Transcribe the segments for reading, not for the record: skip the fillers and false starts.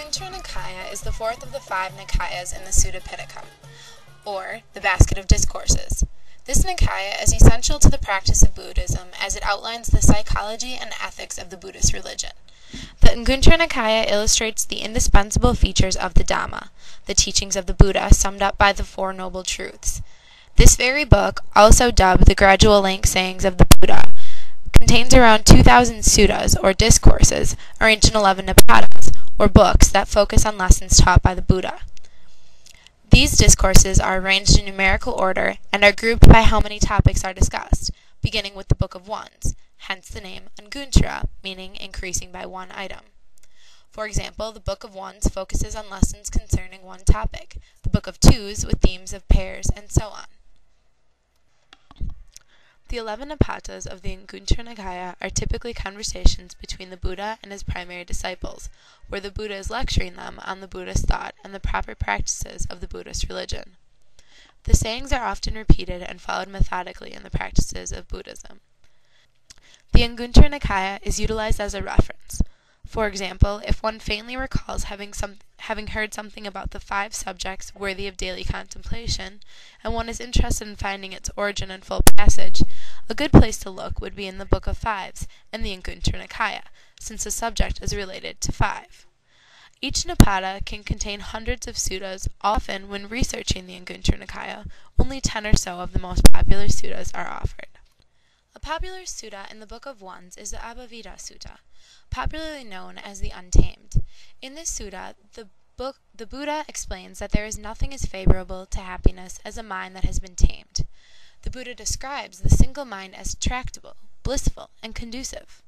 Anguttara Nikaya is the fourth of the 5 Nikayas in the Sutta Pitaka, or the basket of discourses. This Nikaya is essential to the practice of Buddhism as it outlines the psychology and ethics of the Buddhist religion. The Anguttara Nikaya illustrates the indispensable features of the Dhamma, the teachings of the Buddha summed up by the Four Noble Truths. This very book, also dubbed the Gradual Length Sayings of the Buddha, contains around 2,000 suttas, or discourses, arranged in 11 nipatas, or books that focus on lessons taught by the Buddha. These discourses are arranged in numerical order and are grouped by how many topics are discussed, beginning with the Book of Ones, hence the name Anguttara, meaning increasing by one item. For example, the Book of Ones focuses on lessons concerning one topic, the Book of Twos with themes of pairs, and so on. The 11 nipatas of the Anguttara Nikaya are typically conversations between the Buddha and his primary disciples, where the Buddha is lecturing them on the Buddhist thought and the proper practices of the Buddhist religion. The sayings are often repeated and followed methodically in the practices of Buddhism. The Anguttara Nikaya is utilized as a reference. For example, if one faintly recalls having heard something about the 5 subjects worthy of daily contemplation, and one is interested in finding its origin and full passage, a good place to look would be in the Book of Fives and the Anguttara Nikaya, since the subject is related to 5. Each nipata can contain hundreds of suttas. Often, when researching the Anguttara Nikaya, only 10 or so of the most popular suttas are offered. A popular sutta in the Book of Ones is the Abhavida Sutta, popularly known as the Untamed. In this sutta, the Buddha explains that there is nothing as favorable to happiness as a mind that has been tamed. The Buddha describes the single mind as tractable, blissful, and conducive.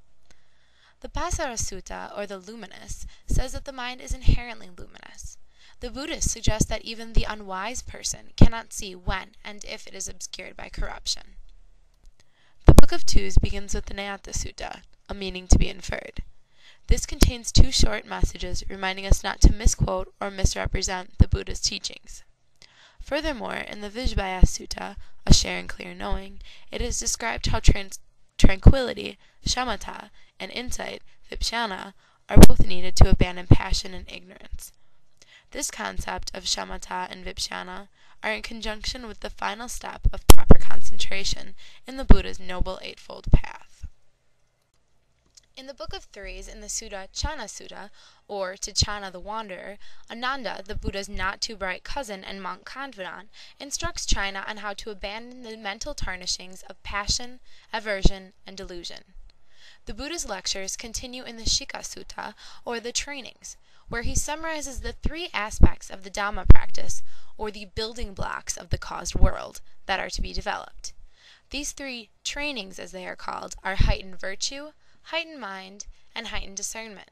The Pasara Sutta, or the Luminous, says that the mind is inherently luminous. The Buddhists suggest that even the unwise person cannot see when and if it is obscured by corruption. The Book of Twos begins with the Nayata Sutta, a meaning to be inferred. This contains 2 short messages reminding us not to misquote or misrepresent the Buddha's teachings. Furthermore, in the Vijbhaya Sutta, a share in clear knowing, it is described how tranquility, shamatha, and insight, vipshana, are both needed to abandon passion and ignorance. This concept of shamatha and vipshana are in conjunction with the final step of proper concentration in the Buddha's Noble Eightfold Path. In the Book of Threes, in the Sutta Chana Sutta, or to Chana the Wanderer, Ananda, the Buddha's not-too-bright cousin and monk confidant, instructs China on how to abandon the mental tarnishings of passion, aversion, and delusion. The Buddha's lectures continue in the Shikha Sutta, or the Trainings, where he summarizes the 3 aspects of the Dhamma practice, or the building blocks of the caused world, that are to be developed. These 3 trainings, as they are called, are heightened virtue, heightened mind, and heightened discernment.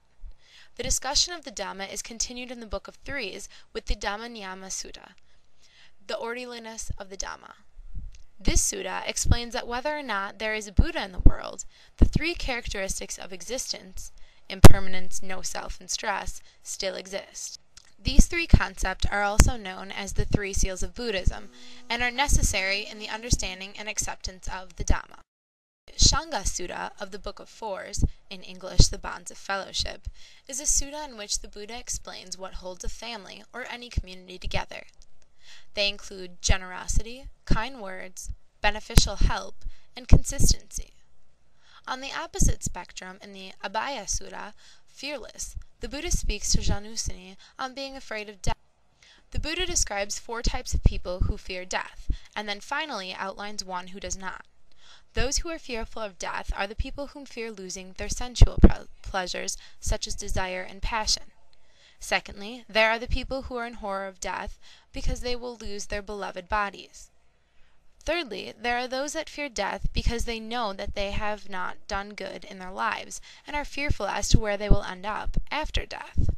The discussion of the Dhamma is continued in the Book of Threes with the Dhamma Niyama Sutta, the orderliness of the Dhamma. This sutta explains that whether or not there is a Buddha in the world, the 3 characteristics of existence, impermanence, no self, and stress, still exist. These 3 concepts are also known as the 3 seals of Buddhism, and are necessary in the understanding and acceptance of the Dhamma. Shanga Sutta of the Book of Fours, in English the Bonds of Fellowship, is a sutta in which the Buddha explains what holds a family or any community together. They include generosity, kind words, beneficial help, and consistency. On the opposite spectrum, in the Abhaya Sutta, Fearless, the Buddha speaks to Janusini on being afraid of death. The Buddha describes 4 types of people who fear death, and then finally outlines one who does not. Those who are fearful of death are the people who fear losing their sensual pleasures, such as desire and passion. Secondly, there are the people who are in horror of death because they will lose their beloved bodies. Thirdly, there are those that fear death because they know that they have not done good in their lives and are fearful as to where they will end up after death.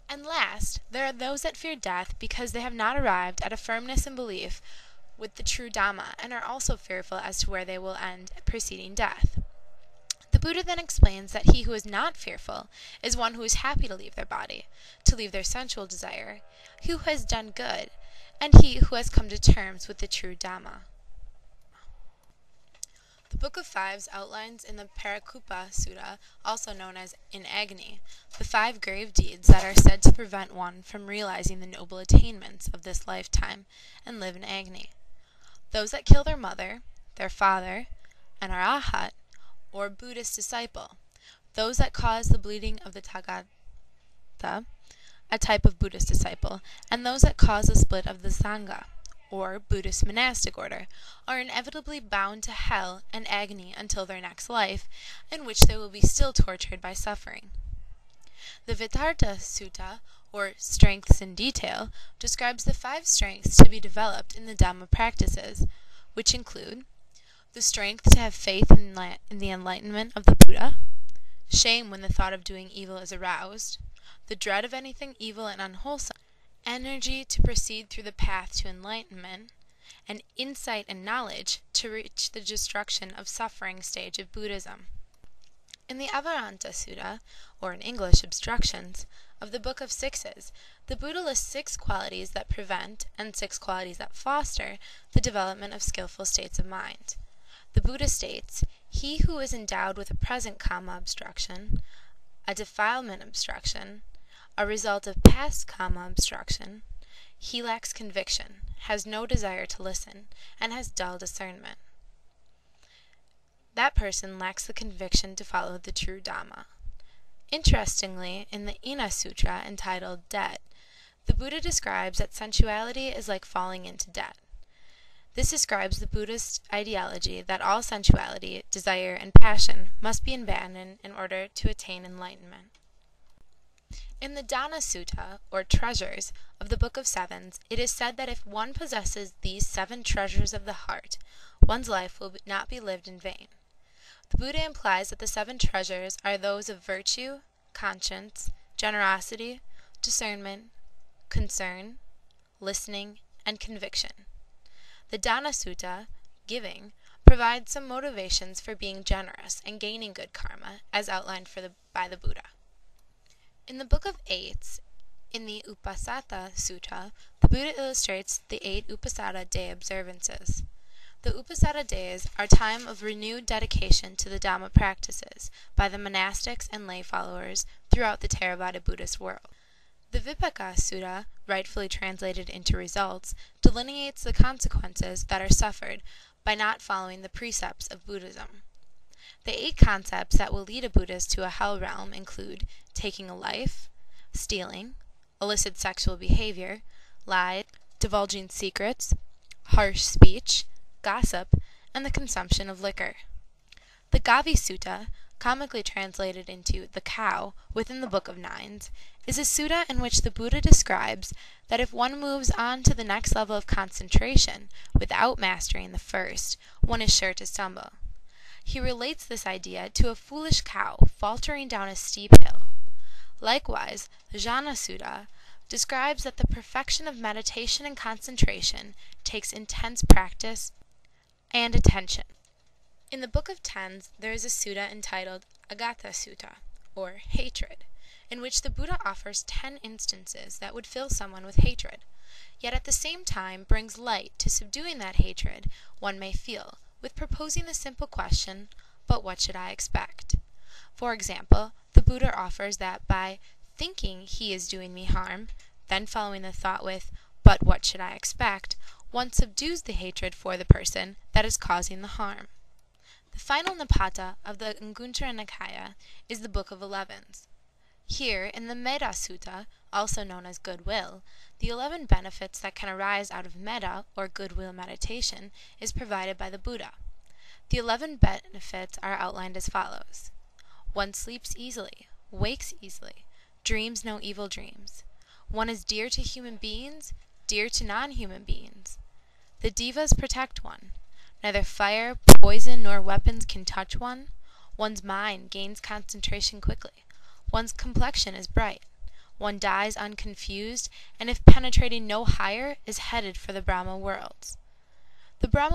And last, there are those that fear death because they have not arrived at a firmness and belief with the true Dhamma, and are also fearful as to where they will end preceding death. The Buddha then explains that he who is not fearful is one who is happy to leave their body, to leave their sensual desire, he who has done good, and he who has come to terms with the true Dhamma. The Book of Fives outlines in the Parakupa Sutta, also known as in agony, the 5 grave deeds that are said to prevent one from realizing the noble attainments of this lifetime and live in agony. Those that kill their mother, their father, an arahat, or Buddhist disciple. Those that cause the bleeding of the Tathagata, a type of Buddhist disciple, and those that cause the split of the Sangha, or Buddhist monastic order, are inevitably bound to hell and agony until their next life, in which they will be still tortured by suffering. The Vitarta Sutta, or Strengths in Detail, describes the 5 strengths to be developed in the Dhamma practices, which include the strength to have faith in the enlightenment of the Buddha, shame when the thought of doing evil is aroused, the dread of anything evil and unwholesome, energy to proceed through the path to enlightenment, and insight and knowledge to reach the destruction of suffering stage of Buddhism. In the Avaranta Sutta, or in English Obstructions, of the Book of Sixes, the Buddha lists 6 qualities that prevent and 6 qualities that foster the development of skillful states of mind. The Buddha states, "He who is endowed with a present kama obstruction, a defilement obstruction, a result of past kama obstruction, he lacks conviction, has no desire to listen, and has dull discernment." That person lacks the conviction to follow the true Dhamma. Interestingly, in the Ina Sutra entitled Debt, the Buddha describes that sensuality is like falling into debt. This describes the Buddhist ideology that all sensuality, desire, and passion must be abandoned in order to attain enlightenment. In the Dana Sutta, or Treasures, of the Book of Sevens, it is said that if one possesses these 7 treasures of the heart, one's life will not be lived in vain. The Buddha implies that the 7 treasures are those of virtue, conscience, generosity, discernment, concern, listening, and conviction. The Dana Sutta, Giving, provides some motivations for being generous and gaining good karma, as outlined by the Buddha. In the Book of Eights, in the Upasata Sutta, the Buddha illustrates the 8 Upasata day observances. The Upasata days are time of renewed dedication to the Dhamma practices by the monastics and lay followers throughout the Theravada Buddhist world. The Vipaka Sutta, rightfully translated into results, delineates the consequences that are suffered by not following the precepts of Buddhism. The 8 concepts that will lead a Buddhist to a hell realm include taking a life, stealing, illicit sexual behavior, lies, divulging secrets, harsh speech, gossip, and the consumption of liquor. The Gavi Sutta, comically translated into the cow within the Book of Nines, is a sutta in which the Buddha describes that if one moves on to the next level of concentration without mastering the first, one is sure to stumble. He relates this idea to a foolish cow faltering down a steep hill. Likewise, the Jhana Sutta describes that the perfection of meditation and concentration takes intense practice and attention. In the Book of Tens, there is a sutta entitled Agatha Sutta, or Hatred, in which the Buddha offers 10 instances that would fill someone with hatred, yet at the same time brings light to subduing that hatred one may feel, with proposing the simple question, but what should I expect? For example, the Buddha offers that by thinking he is doing me harm, then following the thought with, but what should I expect, one subdues the hatred for the person that is causing the harm. The final Nipata of the Anguttara Nikaya is the Book of Elevens. Here, in the Metta Sutta, also known as goodwill, the 11 benefits that can arise out of metta, or goodwill meditation, is provided by the Buddha. The 11 benefits are outlined as follows. One sleeps easily, wakes easily, dreams no evil dreams. One is dear to human beings, dear to non-human beings. The devas protect one. Neither fire, poison, nor weapons can touch one. One's mind gains concentration quickly. One's complexion is bright. One dies unconfused, and if penetrating no higher, is headed for the Brahma worlds. The Brahma